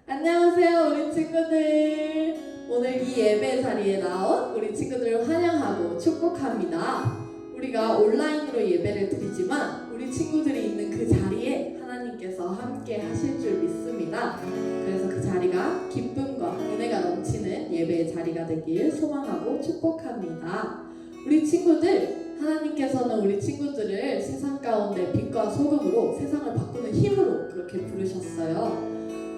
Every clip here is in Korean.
안녕하세요, 우리 친구들. 오늘 이 예배 자리에 나온 우리 친구들을 환영하고 축복합니다. 우리가 온라인으로 예배를 드리지만 우리 친구들이 있는 그 자리에 하나님께서 함께 하실 줄 믿습니다. 그래서 그 자리가 기쁨과 은혜가 넘치는 예배의 자리가 되길 소망하고 축복합니다. 우리 친구들, 하나님께서는 우리 친구들을 세상 가운데 빛과 소금으로 세상을 바꾸는 힘으로 그렇게 부르셨어요.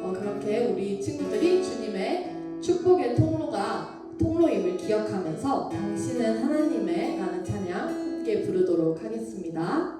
그렇게 우리 친구들이 주님의 축복의 통로임을 기억하면서 당신은 하나님의 라는 찬양 함께 부르도록 하겠습니다.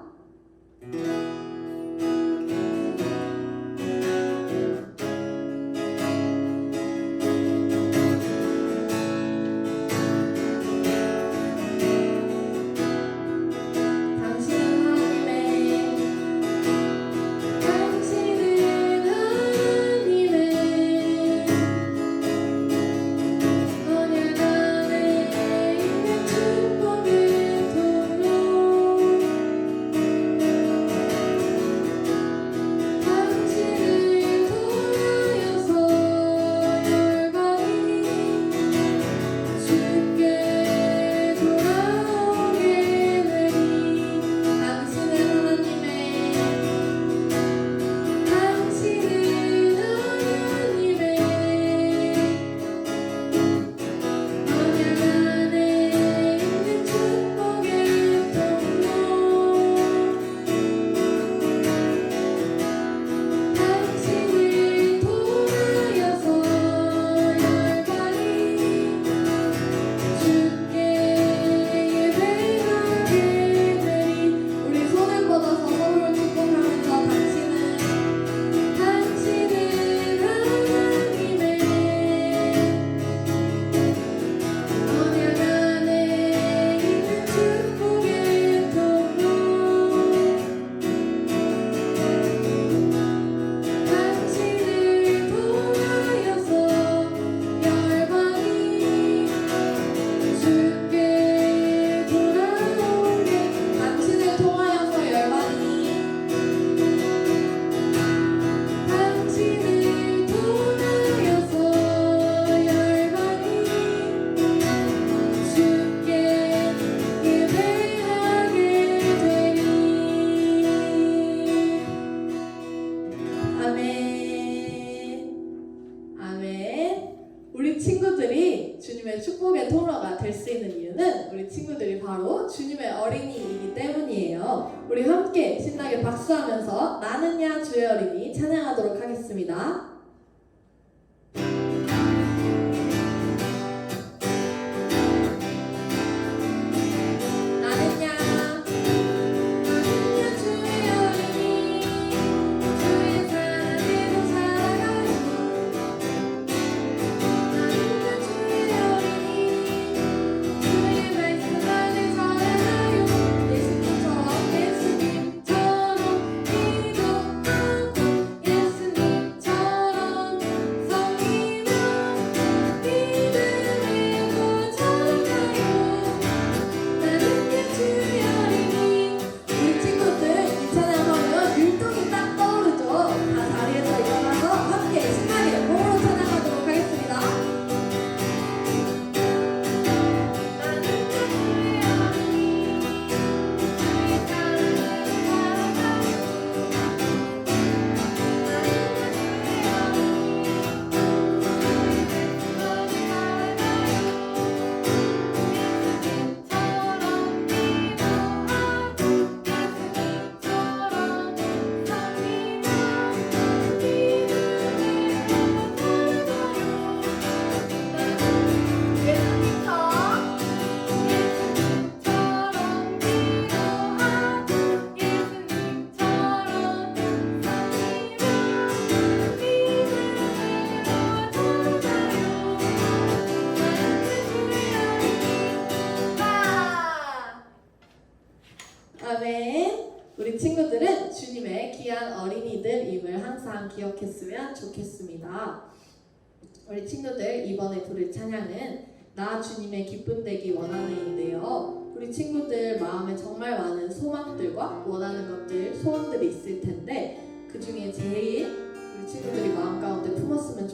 친구들이 주님의 축복의 통로가 될 수 있는 이유는 우리 친구들이 바로 주님의 어린이이기 때문이에요. 우리 함께 신나게 박수하면서 나는야 주의 어린이 찬양하도록 하겠습니다. 아멘. 우리 친구들은 주님의 귀한 어린이들임을 항상 기억했으면 좋겠습니다. 우리 친구들 이번에 부를 찬양은 나 주님의 기쁨 되기 원하는인데요. 우리 친구들 마음에 정말 많은 소망들과 원하는 것들, 소원들이 있을 텐데 그 중에 제일 우리 친구들이 마음 가운데 품었으면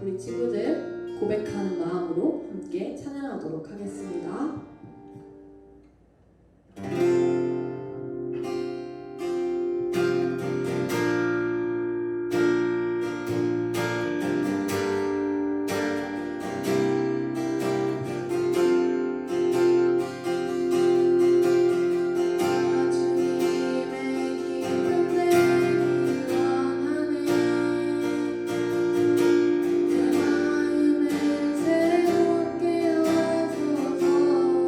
우리 친구들 고백하는 마음으로 함께 찬양하도록 하겠습니다. 그 마음을 새롭게 하소서.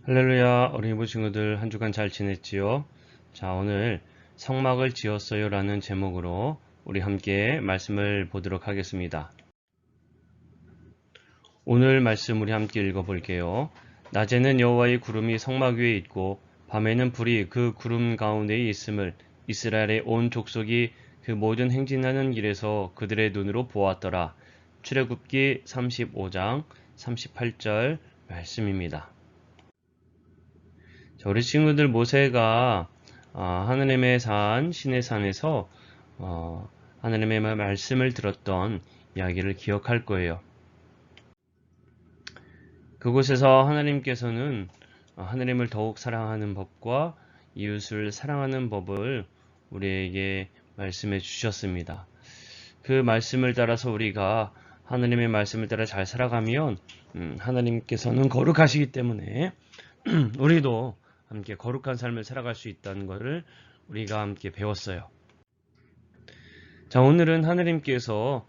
할렐루야, 어린이부 친구들 한 주간 잘 지냈지요? 자, 오늘 성막을 지었어요 라는 제목으로 우리 함께 말씀을 보도록 하겠습니다. 오늘 말씀 우리 함께 읽어볼게요. 낮에는 여호와의 구름이 성막 위에 있고 밤에는 불이 그 구름 가운데에 있음을 이스라엘의 온 족속이 그 모든 행진하는 길에서 그들의 눈으로 보았더라. 출애굽기 35장 38절 말씀입니다. 자, 우리 친구들 모세가 하느님의 산 시내산에서 하느님의 말씀을 들었던 이야기를 기억할 거예요. 그곳에서 하나님께서는 하느님을 더욱 사랑하는 법과 이웃을 사랑하는 법을 우리에게 말씀해 주셨습니다. 그 말씀을 따라서 우리가 하느님의 말씀을 따라 잘 살아가면 하나님께서는 거룩하시기 때문에 우리도 함께 거룩한 삶을 살아갈 수 있다는 것을 우리가 함께 배웠어요. 자, 오늘은 하느님께서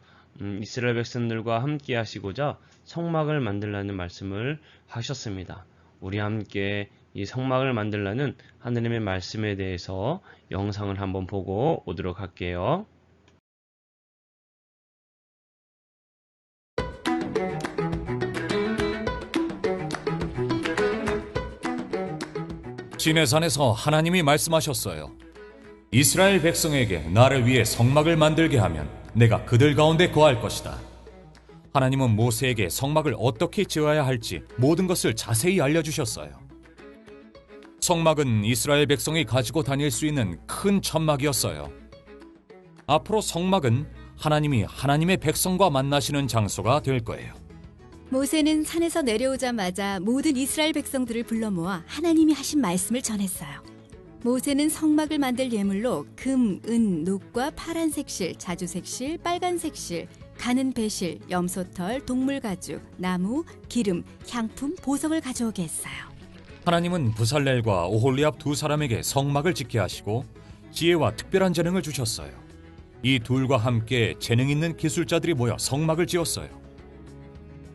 이스라엘 백성들과 함께 하시고자 성막을 만들라는 말씀을 하셨습니다. 우리 함께 이 성막을 만들라는 하느님의 말씀에 대해서 영상을 한번 보고 오도록 할게요. 시내산에서 하나님이 말씀하셨어요. 이스라엘 백성에게 나를 위해 성막을 만들게 하면 내가 그들 가운데 거할 것이다. 하나님은 모세에게 성막을 어떻게 지어야 할지 모든 것을 자세히 알려주셨어요. 성막은 이스라엘 백성이 가지고 다닐 수 있는 큰 천막이었어요. 앞으로 성막은 하나님이 하나님의 백성과 만나시는 장소가 될 거예요. 모세는 산에서 내려오자마자 모든 이스라엘 백성들을 불러 모아 하나님이 하신 말씀을 전했어요. 모세는 성막을 만들 예물로 금, 은, 녹과 파란색 실, 자주색 실, 빨간색 실, 가는 배실, 염소털, 동물 가죽, 나무, 기름, 향품, 보석을 가져오게 했어요. 하나님은 부살렐과 오홀리압 두 사람에게 성막을 짓게 하시고 지혜와 특별한 재능을 주셨어요. 이 둘과 함께 재능 있는 기술자들이 모여 성막을 지었어요.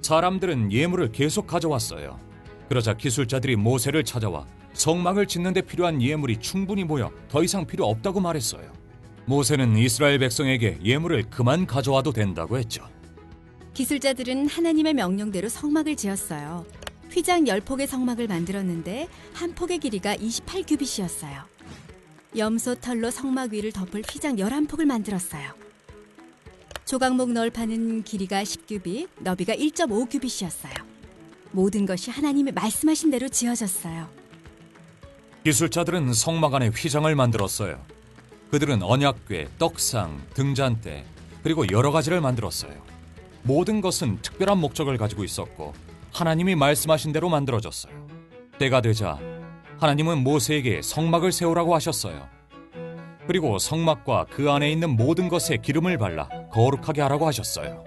사람들은 예물을 계속 가져왔어요. 그러자 기술자들이 모세를 찾아와 성막을 짓는 데 필요한 예물이 충분히 모여 더 이상 필요 없다고 말했어요. 모세는 이스라엘 백성에게 예물을 그만 가져와도 된다고 했죠. 기술자들은 하나님의 명령대로 성막을 지었어요. 휘장 10폭의 성막을 만들었는데 한 폭의 길이가 28규빗이었어요. 염소 털로 성막 위를 덮을 휘장 11폭을 만들었어요. 조각목 널판은 길이가 10규빗, 너비가 1.5규빗이었어요. 모든 것이 하나님이 말씀하신 대로 지어졌어요. 기술자들은 성막 안에 휘장을 만들었어요. 그들은 언약궤, 떡상, 등잔대, 그리고 여러 가지를 만들었어요. 모든 것은 특별한 목적을 가지고 있었고 하나님이 말씀하신 대로 만들어졌어요. 때가 되자 하나님은 모세에게 성막을 세우라고 하셨어요. 그리고 성막과 그 안에 있는 모든 것에 기름을 발라 거룩하게 하라고 하셨어요.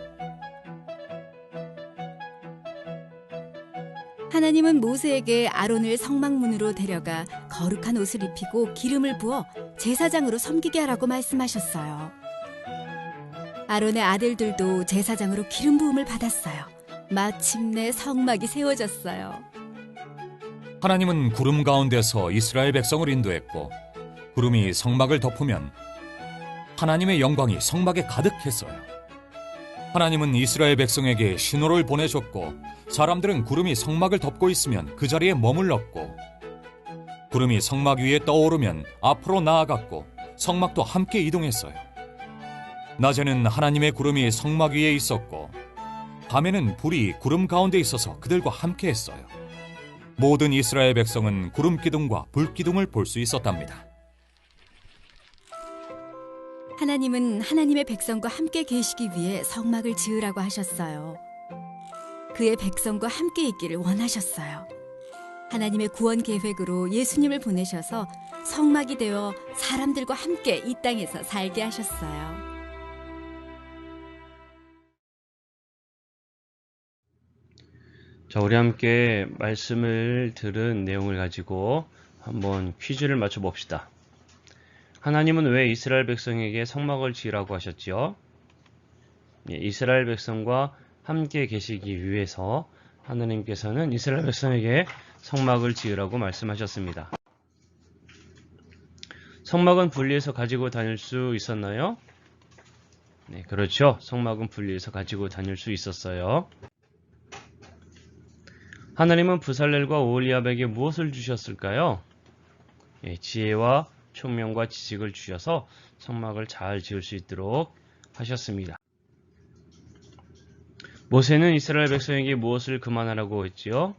하나님은 모세에게 아론을 성막문으로 데려가 거룩한 옷을 입히고 기름을 부어 제사장으로 섬기게 하라고 말씀하셨어요. 아론의 아들들도 제사장으로 기름 부음을 받았어요. 마침내 성막이 세워졌어요. 하나님은 구름 가운데서 이스라엘 백성을 인도했고 구름이 성막을 덮으면 하나님의 영광이 성막에 가득했어요. 하나님은 이스라엘 백성에게 신호를 보내줬고 사람들은 구름이 성막을 덮고 있으면 그 자리에 머물렀고 구름이 성막 위에 떠오르면 앞으로 나아갔고 성막도 함께 이동했어요. 낮에는 하나님의 구름이 성막 위에 있었고 밤에는 불이 구름 가운데 있어서 그들과 함께 했어요. 모든 이스라엘 백성은 구름 기둥과 불 기둥을 볼 수 있었답니다. 하나님은 하나님의 백성과 함께 계시기 위해 성막을 지으라고 하셨어요. 그의 백성과 함께 있기를 원하셨어요. 하나님의 구원 계획으로 예수님을 보내셔서 성막이 되어 사람들과 함께 이 땅에서 살게 하셨어요. 자, 우리 함께 말씀을 들은 내용을 가지고 한번 퀴즈를 맞춰봅시다. 하나님은 왜 이스라엘 백성에게 성막을 지으라고 하셨지요? 이스라엘 백성과 함께 계시기 위해서 하나님께서는 이스라엘 백성에게 성막을 지으라고 말씀하셨습니다. 성막은 분리해서 가지고 다닐 수 있었나요? 네, 그렇죠. 성막은 분리해서 가지고 다닐 수 있었어요. 하나님은 부살렐과 오홀리압에게 무엇을 주셨을까요? 예, 지혜와 총명과 지식을 주셔서 성막을 잘 지을 수 있도록 하셨습니다. 모세는 이스라엘 백성에게 무엇을 그만하라고 했지요?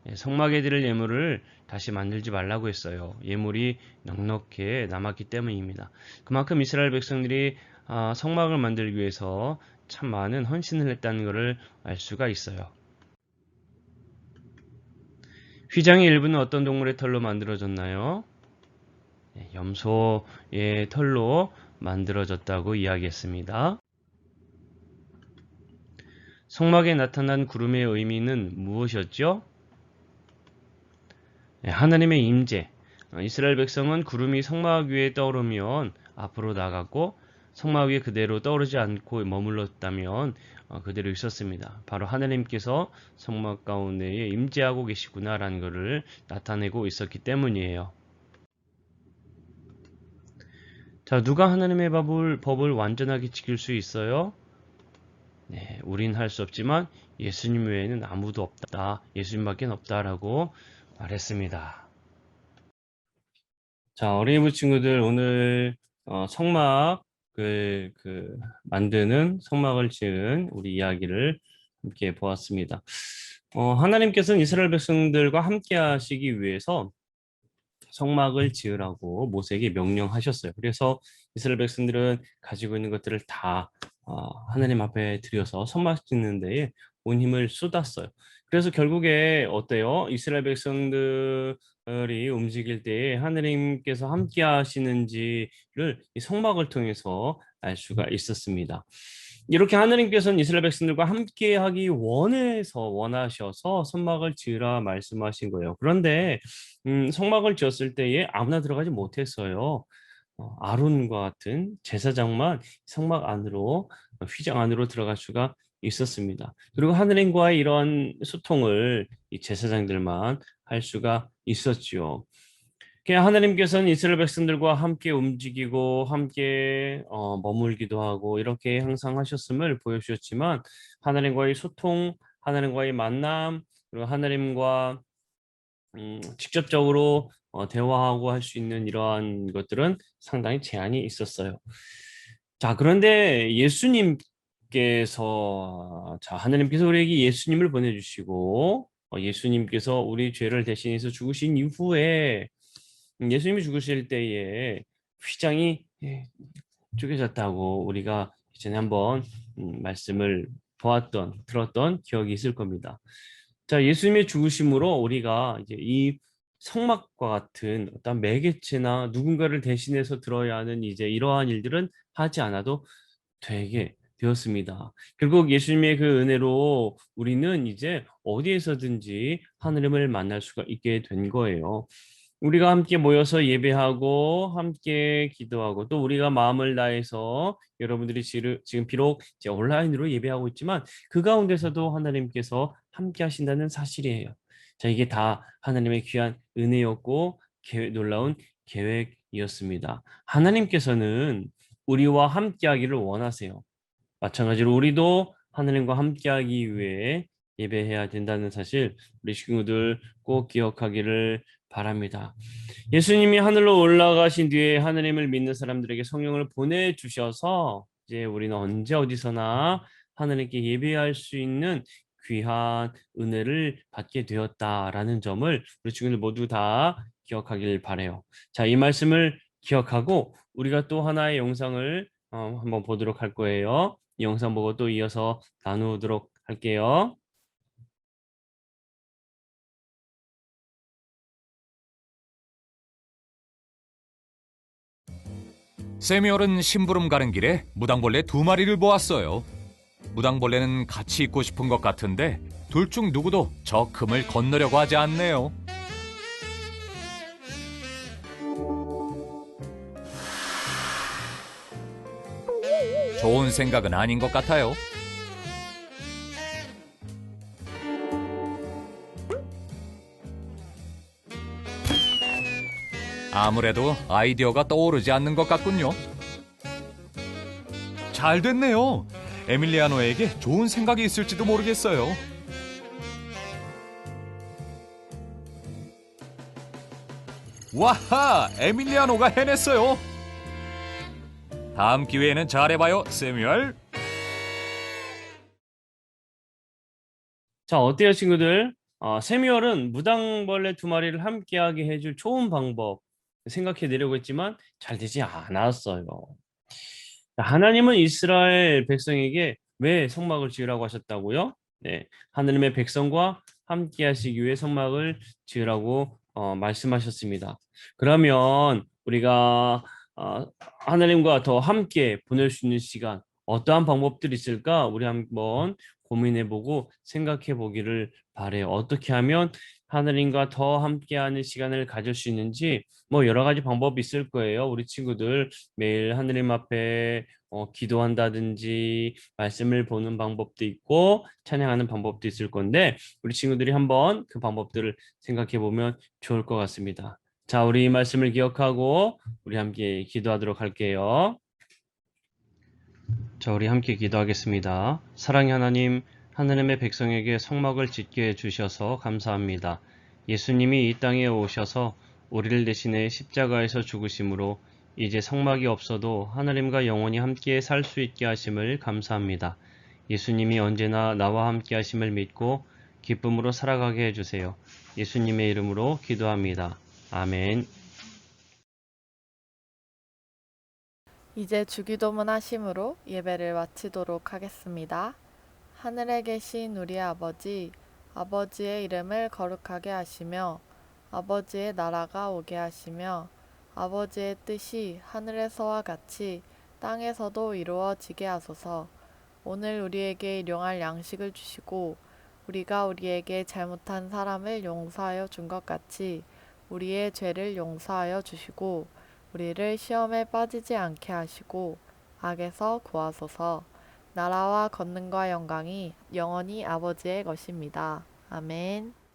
예, 성막에 드릴 예물을 다시 만들지 말라고 했어요. 예물이 넉넉해 남았기 때문입니다. 그만큼 이스라엘 백성들이 성막을 만들기 위해서 참 많은 헌신을 했다는 것을 알 수가 있어요. 휘장의 일부는 어떤 동물의 털로 만들어졌나요? 네, 염소의 털로 만들어졌다고 이야기했습니다. 성막에 나타난 구름의 의미는 무엇이었죠? 네, 하나님의 임재. 이스라엘 백성은 구름이 성막 위에 떠오르면 앞으로 나갔고 성막 위에 그대로 떠오르지 않고 머물렀다면 그대로 있었습니다. 바로 하나님께서 성막 가운데에 임재하고 계시구나라는 것을 나타내고 있었기 때문이에요. 자, 누가 하나님의 법을 완전하게 지킬 수 있어요? 네, 우린 할 수 없지만 예수님 외에는 아무도 없다. 예수님밖에 없다라고 말했습니다. 자, 어린이부 친구들 오늘 성막을 만드는 성막을 지은 우리 이야기를 함께 보았습니다. 하나님께서는 이스라엘 백성들과 함께 하시기 위해서 성막을 지으라고 모세에게 명령하셨어요. 그래서 이스라엘 백성들은 가지고 있는 것들을 다 하나님 앞에 드려서 성막 짓는 데에 온 힘을 쏟았어요. 그래서 결국에 어때요? 이스라엘 백성들이 움직일 때에 하나님께서 함께 하시는지를 이 성막을 통해서 알 수가 있었습니다. 이렇게 하나님께서는 이스라엘 백성들과 함께 하기 원하셔서 성막을 지으라 말씀하신 거예요. 그런데 성막을 지었을 때에 아무나 들어가지 못했어요. 아론과 같은 제사장만 성막 안으로, 휘장 안으로 들어갈 수가 있었습니다. 그리고 하나님과의 이러한 소통을 이 제사장들만 할 수가 있었지요. 하나님께서는 이스라엘 백성들과 함께 움직이고 함께 머물기도 하고 이렇게 항상 하셨음을 보여주셨지만 하나님과의 소통, 하나님과의 만남, 그리고 하나님과 직접적으로 대화하고 할 수 있는 이러한 것들은 상당히 제한이 있었어요. 자, 그런데 하나님께서 우리에게 예수님을 보내주시고 예수님께서 우리 죄를 대신해서 죽으신 이후에 예수님이 죽으실 때에 휘장이 쪼개졌다고 우리가 이전에 한번 말씀을 들었던 기억이 있을 겁니다. 자, 예수님의 죽으심으로 우리가 이제 이 성막과 같은 어떤 매개체나 누군가를 대신해서 들어야 하는 이제 이러한 일들은 하지 않아도 되게 되었습니다. 결국 예수님의 그 은혜로 우리는 이제 어디에서든지 하나님을 만날 수가 있게 된 거예요. 우리가 함께 모여서 예배하고 함께 기도하고 또 우리가 마음을 다해서 여러분들이 지금 비록 이제 온라인으로 예배하고 있지만 그 가운데서도 하나님께서 함께 하신다는 사실이에요. 자, 이게 다 하나님의 귀한 은혜였고 놀라운 계획이었습니다. 하나님께서는 우리와 함께 하기를 원하세요. 마찬가지로 우리도 하나님과 함께 하기 위해 예배해야 된다는 사실 우리 친구들 꼭 기억하기를 바랍니다. 예수님이 하늘로 올라가신 뒤에 하나님을 믿는 사람들에게 성령을 보내주셔서 이제 우리는 언제 어디서나 하나님께 예배할 수 있는 귀한 은혜를 받게 되었다라는 점을 우리 친구들 모두 다 기억하길 바라요. 자, 이 말씀을 기억하고 우리가 또 하나의 영상을 한번 보도록 할 거예요. 이 영상 보고 또 이어서 나누도록 할게요. 세미얼은 심부름 가는 길에 무당벌레 2마리를 보았어요. 무당벌레는 같이 있고 싶은 것 같은데 둘 중 누구도 저 큼을 건너려고 하지 않네요. 좋은 생각은 아닌 것 같아요. 아무래도 아이디어가 떠오르지 않는 것 같군요. 잘 됐네요. 에밀리아노에게 좋은 생각이 있을지도 모르겠어요. 와하! 에밀리아노가 해냈어요. 다음 기회에는 잘해봐요, 세뮤얼. 자, 어때요, 친구들? 세미얼은 무당벌레 두 마리를 함께하게 해줄 좋은 방법 생각해 내려고 했지만 잘 되지 않았어요. 자, 하나님은 이스라엘 백성에게 왜 성막을 지으라고 하셨다고요? 네, 하나님의 백성과 함께 하시기 위해 성막을 지으라고 말씀하셨습니다. 그러면 우리가 하나님과 더 함께 보낼 수 있는 시간, 어떠한 방법들이 있을까? 우리 한번 고민해보고 생각해보기를 바래요. 어떻게 하면 하나님과 더 함께하는 시간을 가질 수 있는지 뭐 여러 가지 방법이 있을 거예요. 우리 친구들 매일 하나님 앞에 기도한다든지 말씀을 보는 방법도 있고 찬양하는 방법도 있을 건데 우리 친구들이 한번 그 방법들을 생각해 보면 좋을 것 같습니다. 자, 우리 이 말씀을 기억하고 우리 함께 기도하도록 할게요. 자, 우리 함께 기도하겠습니다. 사랑의 하나님, 하나님의 백성에게 성막을 짓게 해주셔서 감사합니다. 예수님이 이 땅에 오셔서 우리를 대신해 십자가에서 죽으심으로 이제 성막이 없어도 하나님과 영원히 함께 살 수 있게 하심을 감사합니다. 예수님이 언제나 나와 함께 하심을 믿고 기쁨으로 살아가게 해주세요. 예수님의 이름으로 기도합니다. 아멘. 이제 주기도문 하심으로 예배를 마치도록 하겠습니다. 하늘에 계신 우리 아버지, 아버지의 이름을 거룩하게 하시며 아버지의 나라가 오게 하시며 아버지의 뜻이 하늘에서와 같이 땅에서도 이루어지게 하소서. 오늘 우리에게 일용할 양식을 주시고 우리가 우리에게 잘못한 사람을 용서하여 준 것 같이 우리의 죄를 용서하여 주시고 우리를 시험에 빠지지 않게 하시고 악에서 구하소서. 나라와 권능과 영광이 영원히 아버지의 것입니다. 아멘.